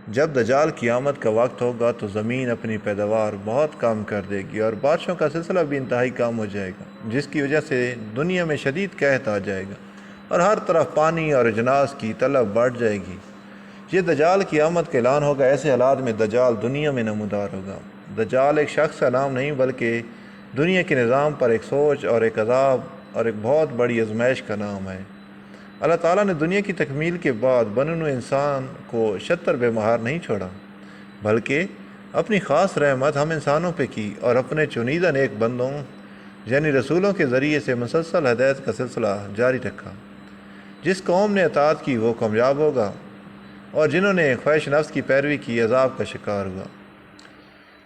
جب دجال کی آمد کا وقت ہوگا تو زمین اپنی پیداوار بہت کم کر دے گی اور بارشوں کا سلسلہ بھی انتہائی کم ہو جائے گا، جس کی وجہ سے دنیا میں شدید قحط آ جائے گا اور ہر طرف پانی اور اجناس کی طلب بڑھ جائے گی۔ یہ دجال کی آمد کا اعلان ہوگا۔ ایسے حالات میں دجال دنیا میں نمودار ہوگا۔ دجال ایک شخص کا نام نہیں بلکہ دنیا کے نظام پر ایک سوچ اور ایک عذاب اور ایک بہت بڑی آزمائش کا نام ہے۔ اللہ تعالیٰ نے دنیا کی تکمیل کے بعد بنو نوع انسان کو شتر بے مہار نہیں چھوڑا، بلکہ اپنی خاص رحمت ہم انسانوں پہ کی اور اپنے چنیدہ نیک بندوں یعنی رسولوں کے ذریعے سے مسلسل ہدایت کا سلسلہ جاری رکھا۔ جس قوم نے اطاعت کی وہ کامیاب ہوگا اور جنہوں نے خواہش نفس کی پیروی کی عذاب کا شکار ہوا۔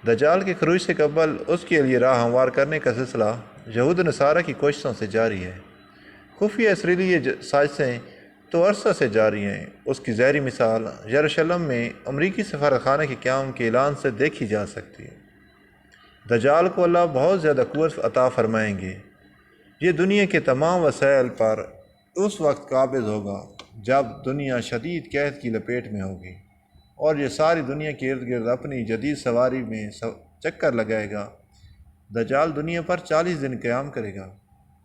دجال کے خروج سے قبل اس کے لیے راہ ہموار کرنے کا سلسلہ یہود و نصارہ کی کوششوں سے جاری ہے۔ خفیہ اسرائیلی سازشیں تو عرصہ سے جاری ہیں۔ اس کی ظاہری مثال یروشلم میں امریکی سفارتخانہ کے قیام کے اعلان سے دیکھی جا سکتی ہے۔ دجال کو اللہ بہت زیادہ قوت عطا فرمائیں گے۔ یہ دنیا کے تمام وسائل پر اس وقت قابض ہوگا جب دنیا شدید قحط کی لپیٹ میں ہوگی اور یہ ساری دنیا کے ارد گرد اپنی جدید سواری میں چکر لگائے گا۔ دجال دنیا پر 40 دن قیام کرے گا۔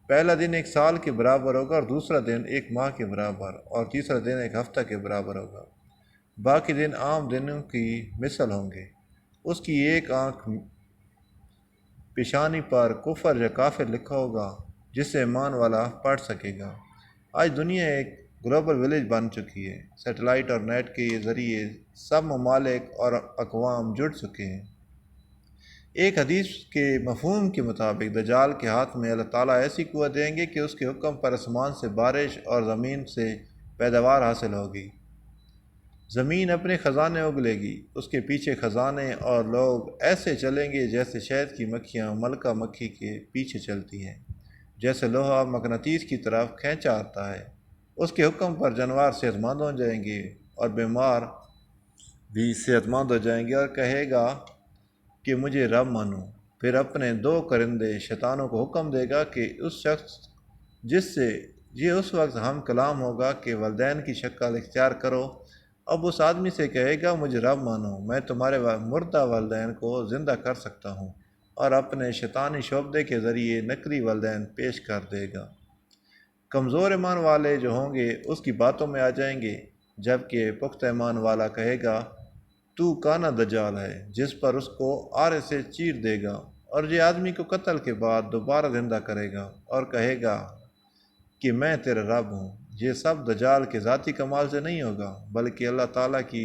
پہلا دن ایک سال کے برابر ہوگا اور دوسرا دن ایک ماہ کے برابر اور تیسرا دن ایک ہفتہ کے برابر ہوگا۔ باقی دن عام دنوں کی مثل ہوں گے۔ اس کی ایک آنکھ پیشانی پر کفر یا کافر لکھا ہوگا جسے ایمان والا پڑھ سکے گا۔ آج دنیا ایک گلوبل ولیج بن چکی ہے۔ سیٹلائٹ اور نیٹ کے ذریعے سب ممالک اور اقوام جڑ چکے ہیں۔ ایک حدیث کے مفہوم کے مطابق دجال کے ہاتھ میں اللہ تعالیٰ ایسی قوت دیں گے کہ اس کے حکم پر آسمان سے بارش اور زمین سے پیداوار حاصل ہوگی۔ زمین اپنے خزانے اگلے گی، اس کے پیچھے خزانے اور لوگ ایسے چلیں گے جیسے شہد کی مکھیاں ملکہ مکھی کے پیچھے چلتی ہیں، جیسے لوہا مقناطیس کی طرف کھینچا آتا ہے۔ اس کے حکم پر جانور صحت مند ہو جائیں گے اور بیمار بھی صحت مند ہو جائیں گے اور کہے گا کہ مجھے رب مانو۔ پھر اپنے 2 کرندے شیطانوں کو حکم دے گا کہ اس شخص جس سے یہ اس وقت ہم کلام ہوگا کہ والدین کی شکل اختیار کرو، اب اس آدمی سے کہے گا مجھے رب مانو، میں تمہارے مردہ والدین کو زندہ کر سکتا ہوں، اور اپنے شیطانی شعبدے کے ذریعے نقلی والدین پیش کر دے گا۔ کمزور ایمان والے جو ہوں گے اس کی باتوں میں آ جائیں گے، جبکہ پختہ ایمان والا کہے گا تو کانا دجال ہے، جس پر اس کو آرے سے چیر دے گا اور یہ آدمی کو قتل کے بعد دوبارہ زندہ کرے گا اور کہے گا کہ میں تیرا رب ہوں۔ یہ سب دجال کے ذاتی کمال سے نہیں ہوگا بلکہ اللہ تعالیٰ کی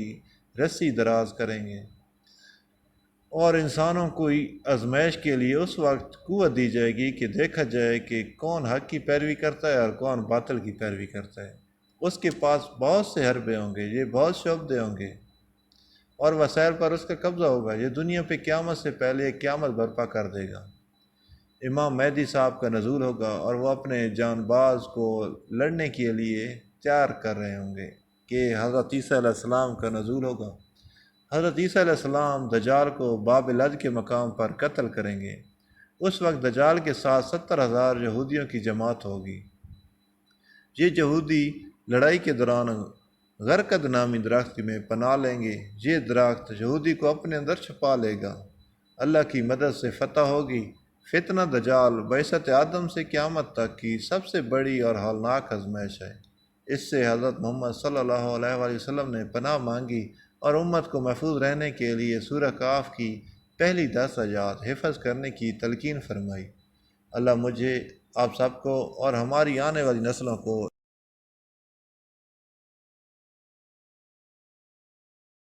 رسی دراز کریں گے، اور انسانوں کو آزمائش کے لیے اس وقت قوت دی جائے گی کہ دیکھا جائے کہ کون حق کی پیروی کرتا ہے اور کون باطل کی پیروی کرتا ہے۔ اس کے پاس بہت سے حربے ہوں گے، یہ بہت شعبدے ہوں گے اور وسائل پر اس کا قبضہ ہوگا۔ یہ دنیا پہ قیامت سے پہلے ایک قیامت برپا کر دے گا۔ امام مہدی صاحب کا نزول ہوگا اور وہ اپنے جان باز کو لڑنے کے لیے تیار کر رہے ہوں گے کہ حضرت عیسیٰ علیہ السلام کا نزول ہوگا۔ حضرت عیسیٰ علیہ السلام دجال کو باب لد کے مقام پر قتل کریں گے۔ اس وقت دجال کے ساتھ 70,000 یہودیوں کی جماعت ہوگی۔ یہ یہودی لڑائی کے دوران غرقد نامی درخت میں پناہ لیں گے۔ یہ درخت یہودی کو اپنے اندر چھپا لے گا۔ اللہ کی مدد سے فتح ہوگی۔ فتنہ دجال بعثت آدم سے قیامت تک کی سب سے بڑی اور ہولناک آزمائش ہے۔ اس سے حضرت محمد صلی اللہ علیہ وآلہ وسلم نے پناہ مانگی اور امت کو محفوظ رہنے کے لیے سورہ کہف کی پہلی 10 آیات حفظ کرنے کی تلقین فرمائی۔ اللہ مجھے، آپ سب کو اور ہماری آنے والی نسلوں کو